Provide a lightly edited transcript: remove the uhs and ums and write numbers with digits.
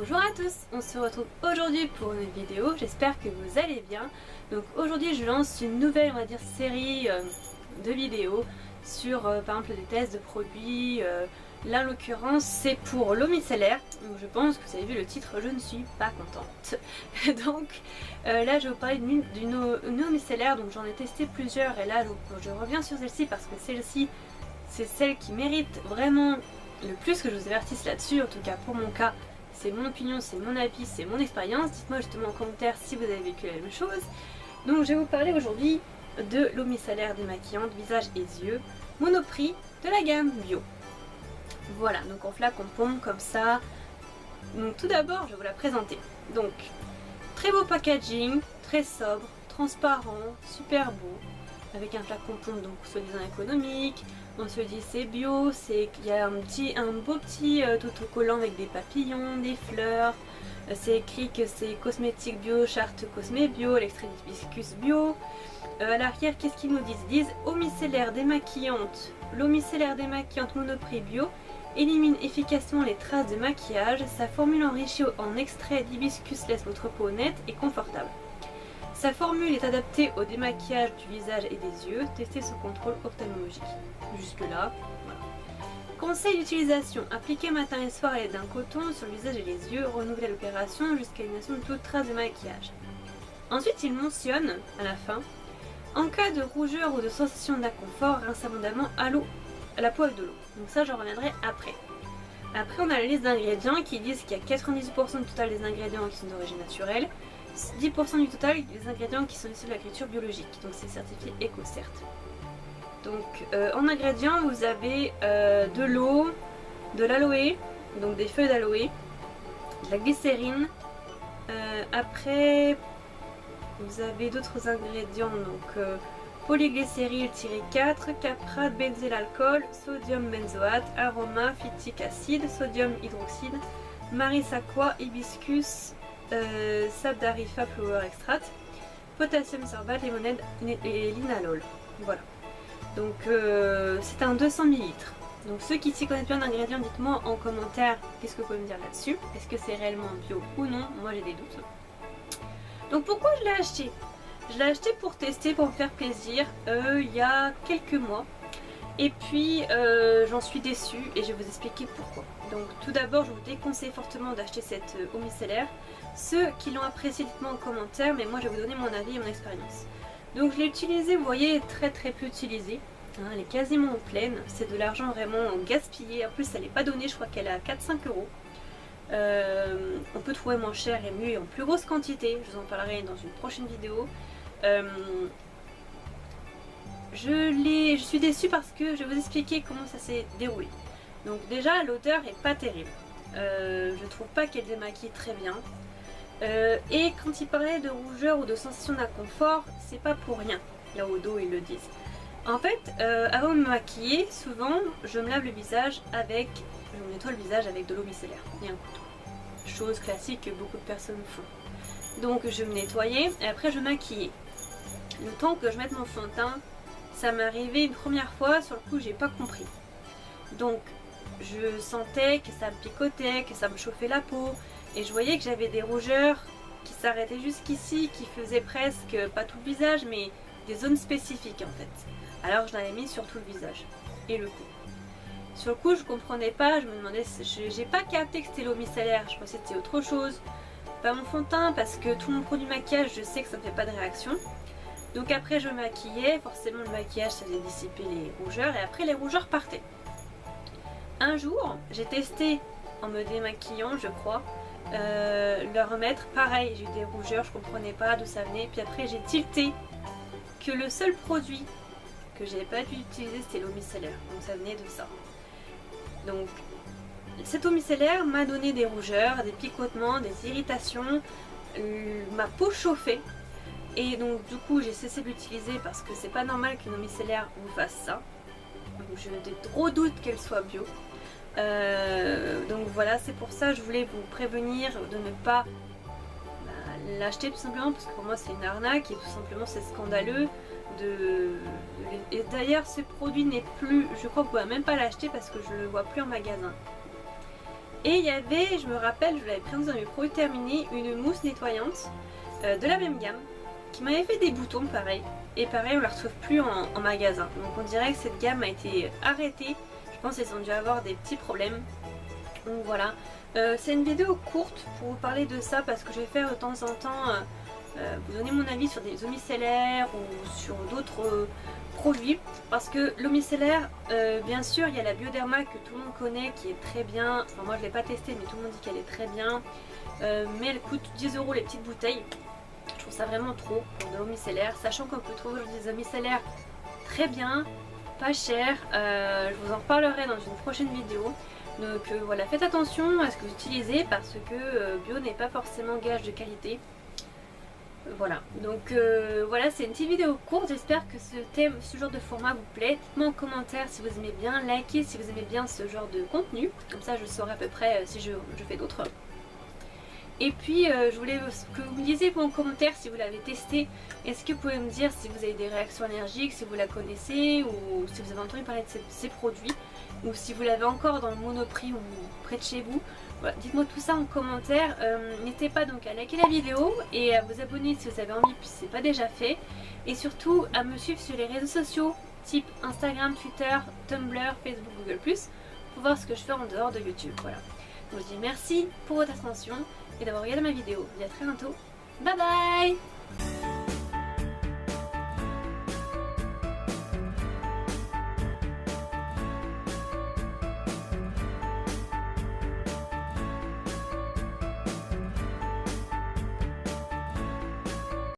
Bonjour à tous, on se retrouve aujourd'hui pour une vidéo, j'espère que vous allez bien. Donc aujourd'hui je lance une nouvelle, on va dire, série de vidéos sur par exemple des tests de produits. Là en l'occurrence c'est pour l'eau micellaire, donc je pense que vous avez vu le titre, je ne suis pas contente. Donc là je vais vous parler d'une eau micellaire, donc j'en ai testé plusieurs et là je reviens sur celle-ci parce que celle-ci c'est celle qui mérite vraiment le plus que je vous avertisse là-dessus, en tout cas pour mon cas. C'est mon opinion, c'est mon avis, c'est mon expérience. Dites-moi justement en commentaire si vous avez vécu la même chose. Donc je vais vous parler aujourd'hui de l'eau micellaire démaquillante visage et yeux, Monoprix de la gamme bio. Voilà, donc en flaque, on pompe comme ça. Donc tout d'abord, je vais vous la présenter. Donc, très beau packaging, très sobre, transparent, super beau, avec un flacon pompe donc soi-disant économique. On se dit c'est bio, c'est qu'il y a un beau petit autocollant avec des papillons, des fleurs. C'est écrit que c'est cosmétique bio, charte cosmé bio, l'extrait d'hibiscus bio. À l'arrière, qu'est-ce qu'ils nous disent? Ils disent eau micellaire démaquillante. L'eau micellaire démaquillante Monoprix bio élimine efficacement les traces de maquillage. Sa formule enrichie en extrait d'hibiscus laisse votre peau nette et confortable. Sa formule est adaptée au démaquillage du visage et des yeux, testé sous contrôle ophtalmologique. Jusque là, voilà. Conseil d'utilisation, appliquer matin et soir à l'aide d'un coton sur le visage et les yeux, renouveler l'opération jusqu'à l'élimination de toute trace de maquillage. Ensuite, il mentionne, à la fin, en cas de rougeur ou de sensation d'inconfort, rince abondamment à la peau avec de l'eau. Donc ça, j'en reviendrai après. Après, on a la liste d'ingrédients qui disent qu'il y a 98% du total des ingrédients qui sont d'origine naturelle, 10% du total des ingrédients qui sont issus de l'agriculture biologique, donc c'est certifié EcoCert. Donc en ingrédients vous avez de l'eau, de l'aloe, donc des feuilles d'aloe, de la glycérine, après vous avez d'autres ingrédients, donc polyglycéryl-4, caprate, benzélalcool, sodium benzoate, aroma, phytique acide, sodium hydroxyde, maris aqua, hibiscus, sable d'arifa flower extract, potassium sorbate, limonène et linalol. Voilà. Donc c'est un 200 ml. Donc ceux qui s'y connaissent bien d'ingrédients, dites-moi en commentaire qu'est-ce que vous pouvez me dire là-dessus. Est-ce que c'est réellement bio ou non? Moi j'ai des doutes. Donc pourquoi je l'ai acheté? Je l'ai acheté pour tester, pour me faire plaisir, il y a quelques mois. Et puis j'en suis déçue et je vais vous expliquer pourquoi. Donc tout d'abord, je vous déconseille fortement d'acheter cette eau micellaire. Ceux qui l'ont apprécié, dites-moi en commentaire, mais moi je vais vous donner mon avis et mon expérience. Donc je l'ai utilisée, vous voyez, très peu utilisée. Hein, elle est quasiment pleine, c'est de l'argent vraiment gaspillé. En plus elle n'est pas donnée, je crois qu'elle est à 4-5 euros. On peut trouver moins cher et mieux et en plus grosse quantité, je vous en parlerai dans une prochaine vidéo. Je suis déçue parce que je vais vous expliquer comment ça s'est déroulé. Donc déjà l'odeur est pas terrible, je trouve pas qu'elle démaquille très bien. Et quand il parlait de rougeur ou de sensation d'inconfort, c'est pas pour rien, là au dos ils le disent. En fait, avant de me maquiller, souvent je me lave le visage avec, je me nettoie le visage avec de l'eau micellaire et un couteau. Chose classique que beaucoup de personnes font. Donc je me nettoyais et après je maquillais. Le temps que je mette mon fond de teint, ça m'est arrivé une première fois, sur le coup j'ai pas compris. Donc je sentais que ça me picotait, que ça me chauffait la peau. Et je voyais que j'avais des rougeurs qui s'arrêtaient jusqu'ici, qui faisaient presque, pas tout le visage, mais des zones spécifiques en fait. Alors je l'avais mis sur tout le visage et le cou. Sur le coup je comprenais pas, je me demandais, j'ai pas capté que c'était l'eau micellaire, je pensais que c'était autre chose. Pas mon fond de teint parce que tout mon produit maquillage, je sais que ça ne fait pas de réaction. Donc après je me maquillais, forcément le maquillage ça faisait dissiper les rougeurs et après les rougeurs partaient. Un jour j'ai testé en me démaquillant je crois, le remettre, pareil j'ai eu des rougeurs, je comprenais pas d'où ça venait, puis après j'ai tilté que le seul produit que j'avais pas dû utiliser c'était l'eau micellaire, donc ça venait de ça. Donc cette eau micellaire m'a donné des rougeurs, des picotements, des irritations, ma peau chauffait et donc du coup j'ai cessé de l'utiliser parce que c'est pas normal qu'une eau micellaire vous fasse ça. Donc j'ai trop doute qu'elle soit bio. Donc voilà, c'est pour ça que je voulais vous prévenir de ne pas l'acheter tout simplement parce que pour moi c'est une arnaque et tout simplement c'est scandaleux. Et d'ailleurs ce produit n'est plus, je crois que vous ne pouvez même pas l'acheter parce que je ne le vois plus en magasin. Et il y avait, je me rappelle, je l'avais prise dans mes produits terminés, une mousse nettoyante de la même gamme qui m'avait fait des boutons pareil. Et pareil, on la retrouve plus en magasin. Donc on dirait que cette gamme a été arrêtée. Je pense qu'ils ont dû avoir des petits problèmes. Donc voilà. C'est une vidéo courte pour vous parler de ça parce que je vais faire de temps en temps vous donner mon avis sur des eaux micellaires ou sur d'autres produits. Parce que l'eau micellaire, bien sûr, il y a la Bioderma que tout le monde connaît qui est très bien. Enfin, moi je ne l'ai pas testée, mais tout le monde dit qu'elle est très bien. Mais elle coûte 10 € les petites bouteilles. Je trouve ça vraiment trop pour de l'eau micellaire, sachant qu'on peut trouver des eaux micellaires très bien, pas cher. Je vous en reparlerai dans une prochaine vidéo. Donc voilà, faites attention à ce que vous utilisez parce que bio n'est pas forcément gage de qualité. Voilà, donc voilà, c'est une petite vidéo courte. J'espère que ce genre de format vous plaît. Dites-moi en commentaire si vous aimez bien, likez si vous aimez bien ce genre de contenu. Comme ça je saurai à peu près si je fais d'autres. Et puis je voulais que vous me disiez en commentaire si vous l'avez testé. Est-ce que vous pouvez me dire si vous avez des réactions allergiques, si vous la connaissez ou si vous avez entendu parler de ces produits, ou si vous l'avez encore dans le Monoprix ou près de chez vous. Voilà, dites-moi tout ça en commentaire. N'hésitez pas donc à liker la vidéo et à vous abonner si vous avez envie puis si ce n'est pas déjà fait. Et surtout à me suivre sur les réseaux sociaux type Instagram, Twitter, Tumblr, Facebook, Google+, pour voir ce que je fais en dehors de YouTube. Voilà. Donc je vous dis merci pour votre attention et d'avoir regardé ma vidéo. Je vous dis à très bientôt. Bye bye!